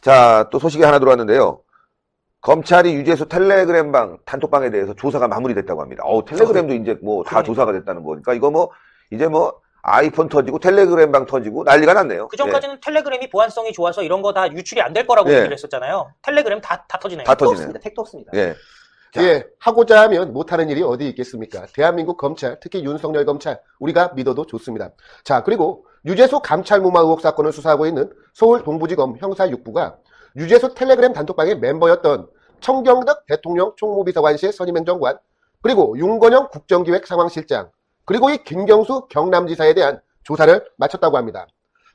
자, 또 소식이 하나 들어왔는데요. 검찰이 유재수 텔레그램방 단톡방에 대해서 조사가 마무리됐다고 합니다. 텔레그램도 이제 뭐 다 조사가 됐다는 거니까 이거 뭐 이제 뭐 아이폰 터지고 텔레그램방 터지고 난리가 났네요. 그 전까지는 텔레그램이 보안성이 좋아서 이런 거 다 유출이 안 될 거라고 얘기를 했었잖아요. 텔레그램 다 터지네요. 다 터지네요. 없습니다. 택도 없습니다. 예. 예, 하고자 하면 못하는 일이 어디 있겠습니까? 대한민국 검찰, 특히 윤석열 검찰, 우리가 믿어도 좋습니다. 자, 그리고 유재수 감찰무마 의혹 사건을 수사하고 있는 서울 동부지검 형사 6부가 유재수 텔레그램 단톡방의 멤버였던 청경덕 대통령 총무비서관실 선임행정관, 그리고 윤건영 국정기획상황실장, 그리고 이 김경수 경남지사에 대한 조사를 마쳤다고 합니다.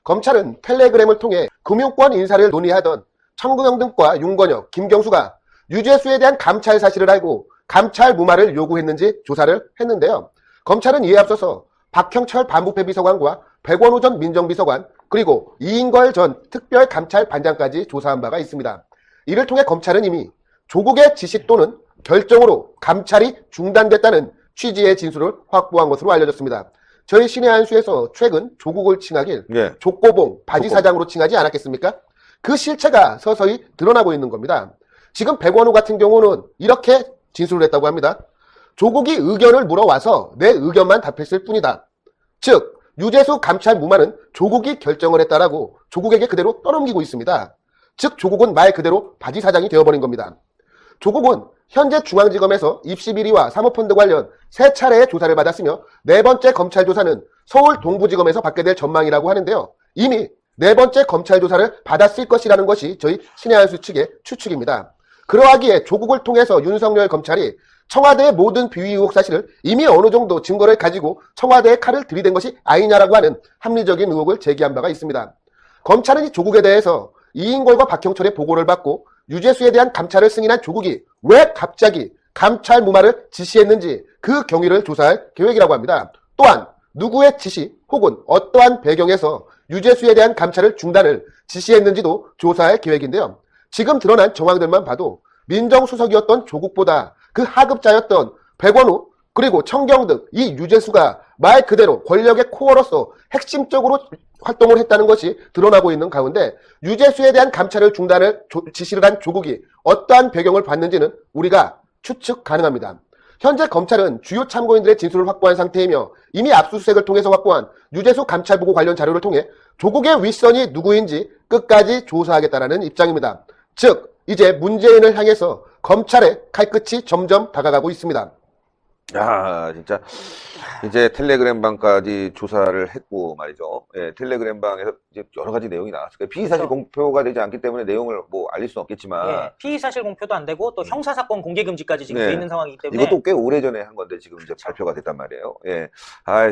검찰은 텔레그램을 통해 금융권 인사를 논의하던 청경덕과 윤건영, 김경수가 유재수에 대한 감찰 사실을 알고 감찰 무마를 요구했는지 조사를 했는데요. 검찰은 이에 앞서서 박형철 반부패 비서관과 백원호 전 민정비서관, 그리고 이인걸 전 특별감찰반장까지 조사한 바가 있습니다. 이를 통해 검찰은 이미 조국의 지시 또는 결정으로 감찰이 중단됐다는 취지의 진술을 확보한 것으로 알려졌습니다. 저희 신의 한수에서 최근 조국을 칭하길 족고봉 바지사장으로 칭하지 않았겠습니까? 그 실체가 서서히 드러나고 있는 겁니다. 지금 백원호 같은 경우는 이렇게 진술을 했다고 합니다. 조국이 의견을 물어와서 내 의견만 답했을 뿐이다. 즉 유재수 감찰 무마는 조국이 결정을 했다라고 조국에게 그대로 떠넘기고 있습니다. 즉 조국은 말 그대로 바지사장이 되어버린 겁니다. 조국은 현재 중앙지검에서 입시비리와 사모펀드 관련 3차례의 조사를 받았으며 4번째 검찰 조사는 서울 동부지검에서 받게 될 전망이라고 하는데요. 이미 4번째 검찰 조사를 받았을 것이라는 것이 저희 신의 한수 측의 추측입니다. 그러하기에 조국을 통해서 윤석열 검찰이 청와대의 모든 비위 의혹 사실을 이미 어느 정도 증거를 가지고 청와대에 칼을 들이댄 것이 아니냐라고 하는 합리적인 의혹을 제기한 바가 있습니다. 검찰은 이 조국에 대해서 이인걸과 박형철의 보고를 받고 유재수에 대한 감찰을 승인한 조국이 왜 갑자기 감찰 무마를 지시했는지 그 경위를 조사할 계획이라고 합니다. 또한 누구의 지시 혹은 어떠한 배경에서 유재수에 대한 감찰을 중단을 지시했는지도 조사할 계획인데요. 지금 드러난 정황들만 봐도 민정수석이었던 조국보다 그 하급자였던 백원호 그리고 청경덕 이 유재수가 말 그대로 권력의 코어로서 핵심적으로 활동을 했다는 것이 드러나고 있는 가운데 유재수에 대한 감찰을 중단을 지시를 한 조국이 어떠한 배경을 봤는지는 우리가 추측 가능합니다. 현재 검찰은 주요 참고인들의 진술을 확보한 상태이며 이미 압수수색을 통해서 확보한 유재수 감찰보고 관련 자료를 통해 조국의 윗선이 누구인지 끝까지 조사하겠다는 입장입니다. 즉 이제 문재인을 향해서 검찰의 칼끝이 점점 다가가고 있습니다. 야, 진짜 이제 텔레그램방까지 조사를 했고 말이죠. 예, 텔레그램방에서 이제 여러 가지 내용이 나왔어요. 피의사실 공표가 되지 않기 때문에 내용을 뭐 알릴 수는 없겠지만, 예, 피의사실 공표도 안 되고 또 형사사건 공개금지까지 지금 돼 있는 상황이기 때문에 이것도 꽤 오래전에 한 건데 지금 이제 발표가 됐단 말이에요. 예,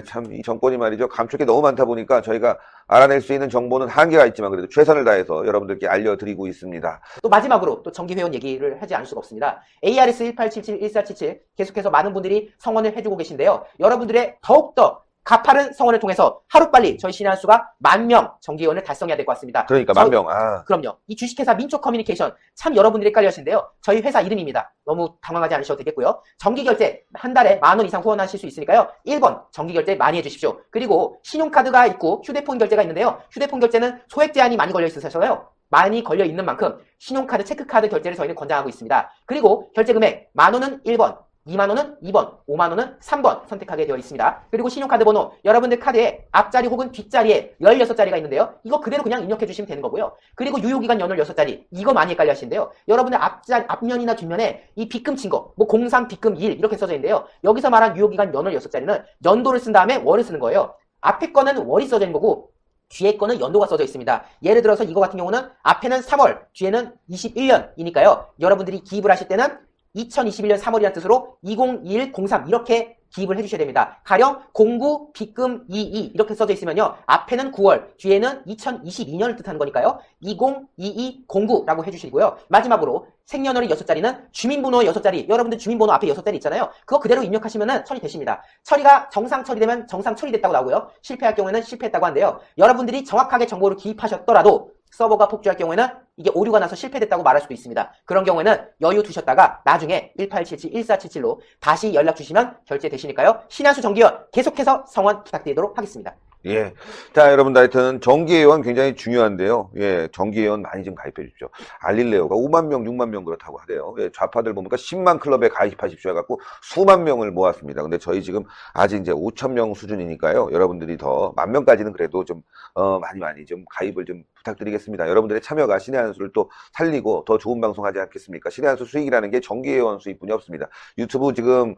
참 이 정권이 말이죠. 감출 게 너무 많다 보니까 저희가 알아낼 수 있는 정보는 한계가 있지만 그래도 최선을 다해서 여러분들께 알려드리고 있습니다. 또 마지막으로 또 정기회원 얘기를 하지 않을 수가 없습니다. ARS 1877-1477 계속해서 많은 분들이 성원을 해주고 계신데요. 여러분들의 더욱더 가파른 성원을 통해서 하루빨리 저희 신의 한수가 10,000명 정기회원을 달성해야 될 것 같습니다. 그러니까 10,000명. 그럼요. 이 주식회사 민초커뮤니케이션 참 여러분들이 헷갈려 하시는데요. 저희 회사 이름입니다. 너무 당황하지 않으셔도 되겠고요. 정기결제 한 달에 10,000원 이상 후원하실 수 있으니까요. 1번 정기결제 많이 해주십시오. 그리고 신용카드가 있고 휴대폰 결제가 있는데요. 휴대폰 결제는 소액 제한이 많이 걸려 있으셔서요. 많이 걸려 있는 만큼 신용카드, 체크카드 결제를 저희는 권장하고 있습니다. 그리고 결제 금액 10,000원은 1번, 20,000원은 2번, 50,000원은 3번 선택하게 되어 있습니다. 그리고 신용카드 번호, 여러분들 카드에 앞자리 혹은 뒷자리에 16자리가 있는데요. 이거 그대로 그냥 입력해 주시면 되는 거고요. 그리고 유효기간 연월 6자리, 이거 많이 헷갈려 하시는데요. 여러분들 앞면이나 뒷면에 이 빗금 친거, 뭐 03 빗금 1 이렇게 써져 있는데요. 여기서 말한 유효기간 연월 6자리는 연도를 쓴 다음에 월을 쓰는 거예요. 앞에 거는 월이 써져 있는 거고 뒤에 거는 연도가 써져 있습니다. 예를 들어서 이거 같은 경우는 앞에는 3월, 뒤에는 21년이니까요. 여러분들이 기입을 하실 때는 2021년 3월이라는 뜻으로 202103 이렇게 기입을 해주셔야 됩니다. 가령 09 빗금 22 이렇게 써져 있으면요. 앞에는 9월, 뒤에는 2022년을 뜻하는 거니까요. 202209라고 해주시고요. 마지막으로 생년월일 6자리는 주민번호 6자리, 여러분들 주민번호 앞에 6자리 있잖아요. 그거 그대로 입력하시면 처리되십니다. 처리가 정상 처리되면 정상 처리됐다고 나오고요. 실패할 경우에는 실패했다고 하는데요. 여러분들이 정확하게 정보를 기입하셨더라도 서버가 폭주할 경우에는 이게 오류가 나서 실패됐다고 말할 수도 있습니다. 그런 경우에는 여유 두셨다가 나중에 1877-1477로 다시 연락 주시면 결제되시니까요. 신한수 정기원 계속해서 성원 부탁드리도록 하겠습니다. 예. 자, 여러분들 하여튼 정기회원 굉장히 중요한데요. 예, 정기회원 많이 좀 가입해 주십시오. 알릴레오가 5만 명, 6만 명 그렇다고 하대요. 예, 좌파들 보니까 10만 클럽에 가입하십시오 해갖고 수만 명을 모았습니다. 근데 저희 지금 아직 이제 5천 명 수준이니까요. 여러분들이 더 10,000명까지는 그래도 좀, 많이 좀 가입을 좀 부탁드리겠습니다. 여러분들의 참여가 신의 한 수를 또 살리고 더 좋은 방송 하지 않겠습니까? 신의 한 수 수익이라는 게 정기회원 수익뿐이 없습니다. 유튜브 지금,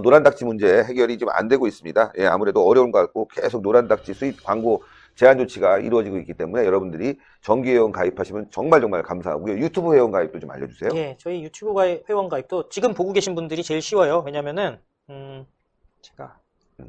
노란딱지 문제 해결이 좀 안 되고 있습니다. 예, 아무래도 어려운 것 같고 계속 노란딱지 수익 광고 제한 조치가 이루어지고 있기 때문에 여러분들이 정기회원 가입하시면 정말 감사하고요. 유튜브 회원 가입도 좀 알려주세요. 예, 저희 유튜브 회원 가입도 지금 보고 계신 분들이 제일 쉬워요. 왜냐면은, 제가.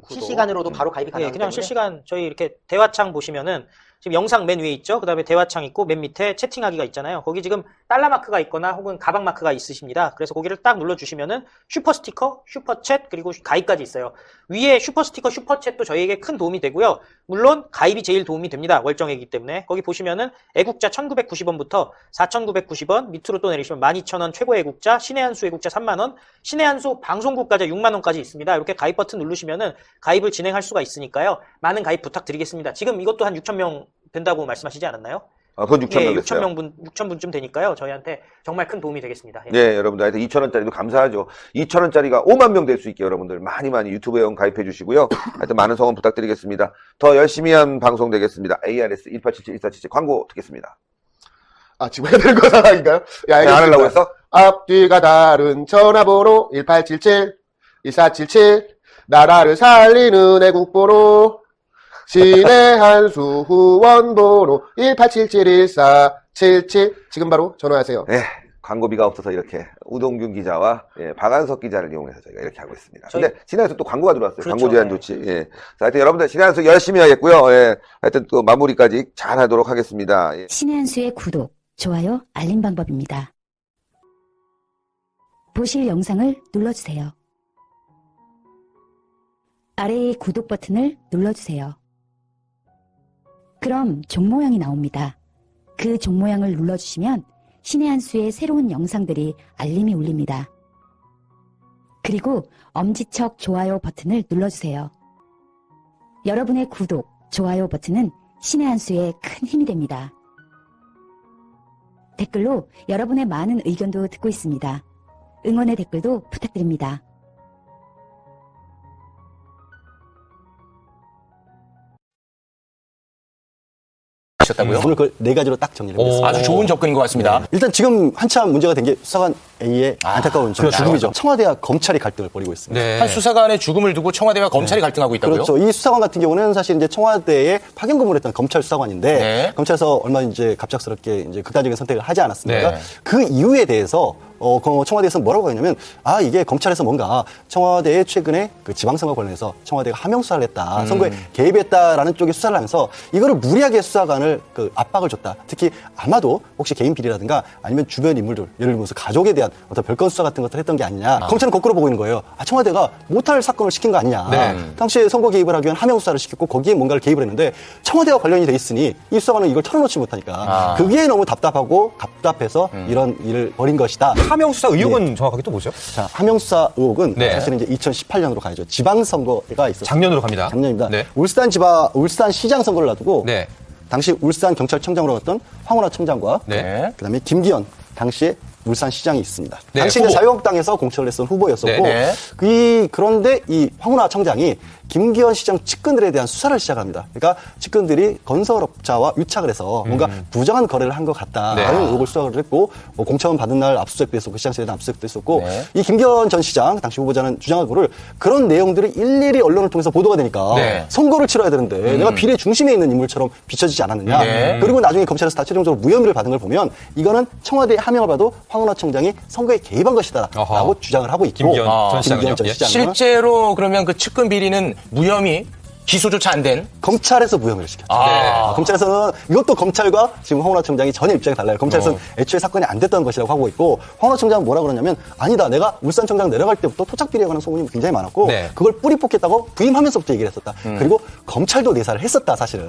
실시간으로도 바로 가입이 예, 가능하기 그냥 때문에 실시간 저희 이렇게 대화창 보시면은 지금 영상 맨 위에 있죠. 그다음에 대화창 있고 맨 밑에 채팅하기가 있잖아요. 거기 지금 달러 마크가 있거나 혹은 가방 마크가 있으십니다. 그래서 거기를 딱 눌러 주시면은 슈퍼 스티커, 슈퍼 챗 그리고 가입까지 있어요. 위에 슈퍼 스티커, 슈퍼 챗도 저희에게 큰 도움이 되고요. 물론 가입이 제일 도움이 됩니다. 월정액이기 때문에. 거기 보시면은 애국자 1,990원부터 4,990원, 밑으로 또 내리시면 12,000원 최고 애국자, 신의 한수 애국자 3만 원, 신의 한수 방송국까지 6만 원까지 있습니다. 이렇게 가입 버튼 누르시면은 가입을 진행할 수가 있으니까요. 많은 가입 부탁드리겠습니다. 지금 이것도 한 6,000명 된다고 말씀하시지 않았나요? 그건 6,000명 예, 됐어요. 6,000분쯤 되니까요. 저희한테 정말 큰 도움이 되겠습니다. 예. 네, 여러분들 하여튼 2,000원짜리도 감사하죠. 2,000원짜리가 5만 명 될 수 있게 여러분들 많이 유튜브 회원 가입해 주시고요. 하여튼 많은 성원 부탁드리겠습니다. 더 열심히 한 방송 되겠습니다. ARS 1877-1477 광고 듣겠습니다. 아, 지금 해야 되는 거 상황인가요? 야, 안 알겠습니다. 하려고 했어? 앞뒤가 다른 전화번호 1877-1477 나라를 살리는 애국번호 신의 한수 후원번호 1877-1477 지금 바로 전화하세요. 네, 광고비가 없어서 이렇게 우동균 기자와 박한석 기자를 이용해서 저희가 이렇게 하고 있습니다. 근데 신한수 또 광고가 들어왔어요. 그렇죠. 광고 제한 조치. 예. 자, 하여튼 여러분들 신한수 열심히 하겠고요. 예. 하여튼 또 마무리까지 잘 하도록 하겠습니다. 예. 신의 한수의 구독, 좋아요, 알림 방법입니다. 보실 영상을 눌러주세요. 아래의 구독 버튼을 눌러주세요. 그럼 종 모양이 나옵니다. 그 종 모양을 눌러주시면 신의 한수의 새로운 영상들이 알림이 울립니다. 그리고 엄지척 좋아요 버튼을 눌러주세요. 여러분의 구독, 좋아요 버튼은 신의 한수의 큰 힘이 됩니다. 댓글로 여러분의 많은 의견도 듣고 있습니다. 응원의 댓글도 부탁드립니다. 하셨다고요? 오늘 그 네 가지로 딱 정리를 했습니다. 아주 좋은 접근인 것 같습니다. 네. 일단 지금 한참 문제가 된 게 수사관 A의 안타까운 죽음이죠. 청와대와 검찰이 갈등을 벌이고 있습니다. 한 수사관의 죽음을 두고 청와대와 검찰이 갈등하고 있다고요? 그렇죠. 이 수사관 같은 경우는 사실 이제 청와대에 파견 근무를 했던 검찰 수사관인데 네. 검찰에서 얼마 이제 갑작스럽게 이제 극단적인 선택을 하지 않았습니까? 네. 그 이유에 대해서 청와대에서 뭐라고 하냐면 이게 검찰에서 뭔가 청와대에 최근에 그 지방선거 관련해서 청와대가 하명 수사를 했다. 선거에 개입했다라는 쪽의 수사를 하면서 이거를 무리하게 수사관을 그 압박을 줬다. 특히 아마도 혹시 개인 비리라든가 아니면 주변 인물들 예를 들면서 가족에 대한 어떤 별건 수사 같은 것들을 했던 게 아니냐. 검찰은 거꾸로 보고 있는 거예요. 청와대가 못할 사건을 시킨 거 아니냐. 네. 당시에 선거 개입을 하기 위한 하명 수사를 시켰고 거기에 뭔가를 개입을 했는데 청와대와 관련이 돼 있으니 이 수사관은 이걸 털어놓지 못하니까 그게 너무 답답하고 답답해서 이런 일을 벌인 것이다. 하명 수사 의혹은 정확하게 또 뭐죠? 자, 하명 수사 의혹은 네. 사실은 이제 2018년으로 가야죠. 지방선거가 있었어요. 작년으로 갑니다. 작년입니다. 네. 울산 시장 선거를 놔두고 네. 당시 울산 경찰청장으로 갔던 황운하 청장과 네. 그다음에 김기현 당시에 울산시장이 있습니다. 네, 당시 후보. 이제 자유한국당에서 공천을 했던 후보였었고 네, 그런데 이 황운하 청장이 김기현 시장 측근들에 대한 수사를 시작합니다. 그러니까 측근들이 건설업자와 유착을 해서 뭔가 부정한 거래를 한 것 같다라는 네. 의혹을 수사를 했고 공천 받은 날 압수수색도 있었고 시장실에 대한 압수수색도 있었고 네. 이 김기현 전 시장 당시 후보자는 주장하고를 그런 내용들이 일일이 언론을 통해서 보도가 되니까 네. 선거를 치러야 되는데 내가 비례 중심에 있는 인물처럼 비춰지지 않았느냐. 네. 그리고 나중에 검찰에서 다 최종적으로 무혐의를 받은 걸 보면 이거는 청와대의 하명을 봐도 황운하 청장이 선거에 개입한 것이다라고 어허. 주장을 하고 있고 김기현 전 시장은요? 김기현 전 예. 시장은 실제로 그러면 그 측근 비리는 무혐의 기소조차 안 된? 검찰에서 무혐의를 시켰죠. 아. 검찰에서는 이것도 검찰과 지금 황운하 청장이 전혀 입장이 달라요. 검찰에서는 애초에 사건이 안 됐다는 것이라고 하고 있고 황운하 청장은 뭐라 그러냐면 아니다. 내가 울산청장 내려갈 때부터 토착 비리에 관한 소문이 굉장히 많았고 네. 그걸 뿌리 뽑겠다고 부임하면서부터 얘기를 했었다. 그리고 검찰도 내사를 했었다 사실은.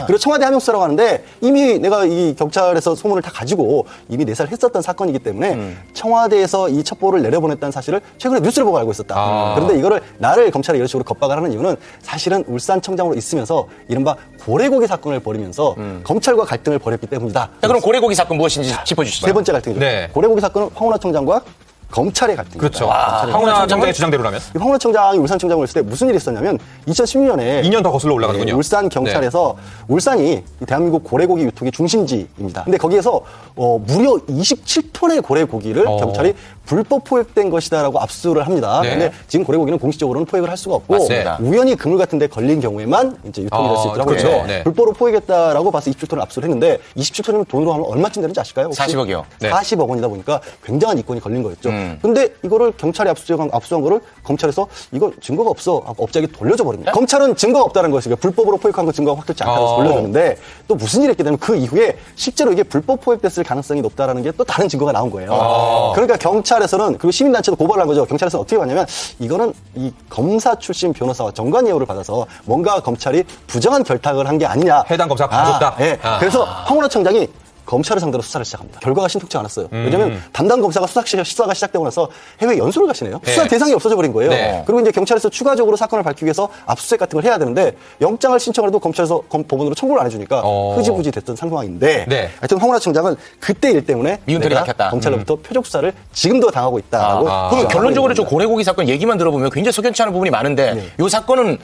그리고 청와대 하명수사라고 하는데 이미 내가 이 경찰에서 소문을 다 가지고 이미 내사를 했었던 사건이기 때문에 청와대에서 이 첩보를 내려보냈다는 사실을 최근에 뉴스를 보고 알고 있었다. 그런데 이거를 나를 검찰이 이런 식으로 겁박을 하는 이유는 사실 사실은 울산청장으로 있으면서 이른바 고래고기 사건을 벌이면서 검찰과 갈등을 벌였기 때문이다. 자, 그럼 고래고기 사건 무엇인지 짚어주시죠. 세 번째 갈등이죠. 네. 고래고기 사건은 황운하 청장과 검찰의 갈등입니다. 그렇죠. 황운하 청장의 주장대로라면 이 황운하 청장이 울산청장을 했을 때 무슨 일이 있었냐면 2016년에 2년 더 거슬러 올라가는군요. 울산 경찰에서 울산이 대한민국 고래고기 유통의 중심지입니다. 근데 거기에서 무려 27톤의 고래고기를 경찰이 불법 포획된 것이다라고 압수를 합니다. 네. 근데 지금 고래고기는 공식적으로는 포획을 할 수가 없고 맞습니다. 우연히 그물 같은 데 걸린 경우에만 이제 유통이 될 수 있더라고요. 그렇죠. 그래서 네. 불법으로 포획했다라고 봐서 27톤을 압수를 했는데 27톤이면 돈으로 하면 얼마쯤 되는지 아실까요? 혹시? 40억이요. 네. 40억 원이다 보니까 굉장한 이권이 걸린 거였죠. 근데 이거를 경찰이 압수한 거를 검찰에서 이거 증거가 없어 하고 업자에게 돌려줘 버립니다. 검찰은 증거가 없다는 것이고 불법으로 포획한 거 증거가 확실치 않다고 해서 돌려줬는데 또 무슨 일이 있게 되면 그 이후에 실제로 이게 불법 포획됐을 가능성이 높다라는 게 또 다른 증거가 나온 거예요. 그러니까 경찰에서는 그리고 시민단체도 고발을 한 거죠. 경찰에서는 어떻게 봤냐면 이거는 이 검사 출신 변호사와 정관 예우를 받아서 뭔가 검찰이 부정한 결탁을 한 게 아니냐. 해당 검사가 봐줬다. 예. 그래서 황운하 청장이 검찰을 상대로 수사를 시작합니다. 결과가 신통치 않았어요. 왜냐하면 담당 검사가 수사가 시작되고 나서 해외 연수를 가시네요. 수사 대상이 없어져 버린 거예요. 네. 그리고 이제 경찰에서 추가적으로 사건을 밝히기 위해서 압수수색 같은 걸 해야 되는데 영장을 신청해도 검찰에서 법원으로 청구를 안 해주니까 흐지부지 됐던 상황인데 네. 하여튼 황운하 청장은 그때 일 때문에 미운털이 내가 박혔다. 검찰로부터 표적 수사를 지금도 당하고 있다라고 그럼 결론적으로 저 고래고기 사건 얘기만 들어보면 굉장히 석연치 않은 부분이 많은데 이 사건은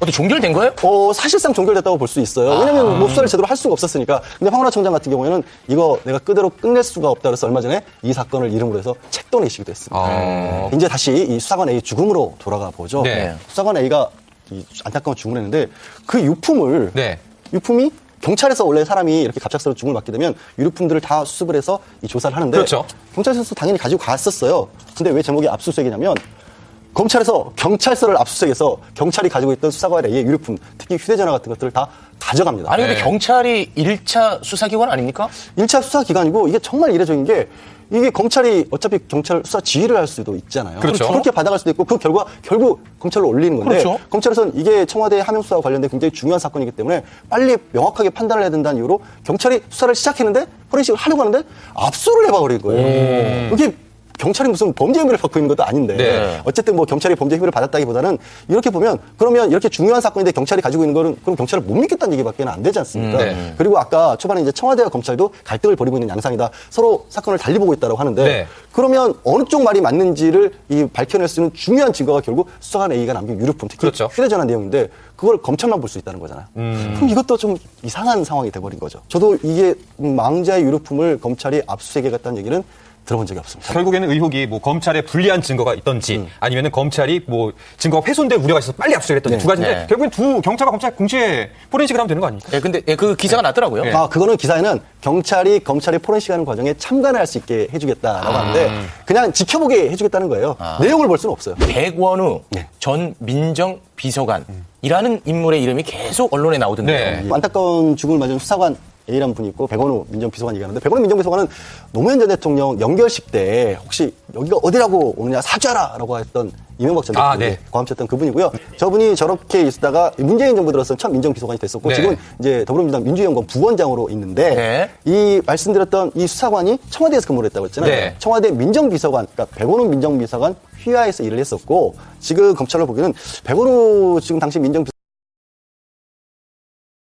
어떻게 종결된 거예요? 사실상 종결됐다고 볼 수 있어요. 왜냐하면 수사를 제대로 할 수가 없었으니까. 근데 황운하 청장 같은 경우에는 이거 내가 그대로 끝낼 수가 없다 그래서 얼마 전에 이 사건을 이름으로 해서 책도 내시기도 했습니다. 이제 다시 이 수사관 A 죽음으로 돌아가 보죠. 네. 수사관 A가 이 안타까운 죽음을 했는데 그 유품을 네. 유품이 경찰에서 원래 사람이 이렇게 갑작스러운 죽음을 맞게 되면 유류품들을 다 수습을 해서 이 조사를 하는데 그렇죠. 경찰에서 당연히 가지고 갔었어요. 근데 왜 제목이 압수수색이냐면 검찰에서 경찰서를 압수수색해서 경찰이 가지고 있던 수사관 A의 유류품, 특히 휴대전화 같은 것들을 다 가져갑니다. 아니 근데 네. 경찰이 1차 수사기관 아닙니까? 1차 수사기관이고 이게 정말 이례적인 게 이게 검찰이 어차피 경찰 수사 지휘를 할 수도 있잖아요. 그렇죠. 그렇게 받아갈 수도 있고 그 결과 결국 검찰로 올리는 건데 그렇죠. 검찰에서는 이게 청와대 하명 수사와 관련된 굉장히 중요한 사건이기 때문에 빨리 명확하게 판단을 해야 된다는 이유로 경찰이 수사를 시작했는데 포렌식을 하려고 하는데 압수를 해버린 거예요. 이게 경찰이 무슨 범죄 혐의를 받고 있는 것도 아닌데 네. 어쨌든 뭐 경찰이 범죄 혐의를 받았다기보다는 이렇게 보면 그러면 이렇게 중요한 사건인데 경찰이 가지고 있는 거는 그럼 경찰을 못 믿겠다는 얘기밖에 안 되지 않습니까? 네. 그리고 아까 초반에 이제 청와대와 검찰도 갈등을 벌이고 있는 양상이다. 서로 사건을 달리 보고 있다고 하는데 네. 그러면 어느 쪽 말이 맞는지를 이 밝혀낼 수 있는 중요한 증거가 결국 수사관 A가 남긴 유류품, 특히 그렇죠. 휴대전화 내용인데 그걸 검찰만 볼 수 있다는 거잖아요. 그럼 이것도 좀 이상한 상황이 돼버린 거죠. 저도 이게 망자의 유류품을 검찰이 압수수색해갔다는 얘기는 들어본 적이 없습니다. 결국에는 의혹이 뭐 검찰에 불리한 증거가 있던지 아니면은 검찰이 뭐 증거가 훼손될 우려가 있어서 빨리 압수수색을 했던지 두 가지인데 네. 결국엔 두 경찰과 검찰 동시에 포렌식을 하면 되는 거 아닙니까? 예, 근데 그 기사가 났더라고요. 네. 그거는 기사에는 경찰이 포렌식하는 과정에 참관을 할 수 있게 해주겠다라고 하는데 그냥 지켜보게 해주겠다는 거예요. 내용을 볼 수는 없어요. 백원우 네. 전 민정비서관이라는 인물의 이름이 계속 언론에 나오던데요. 네. 안타까운 죽음을 맞은 수사관 A라는 분이 있고 백원우 민정비서관 얘기하는데 백원우 민정비서관은 노무현 전 대통령 연결식 때 혹시 여기가 어디라고 오느냐 사죄하라라고 했던 이명박 전 대통령이 네. 고함쳤던 그분이고요. 저분이 저렇게 있다가 문재인 정부 들어서 첫 민정비서관이 됐었고 네. 지금 이제 더불어민주당 민주연구원 부원장으로 있는데 네. 이 말씀드렸던 이 수사관이 청와대에서 근무를 했다고 했잖아요. 네. 청와대 민정비서관, 그러니까 백원우 민정비서관 휘하에서 일을 했었고 지금 검찰로 보기에는 백원우 지금 당시 민정비서관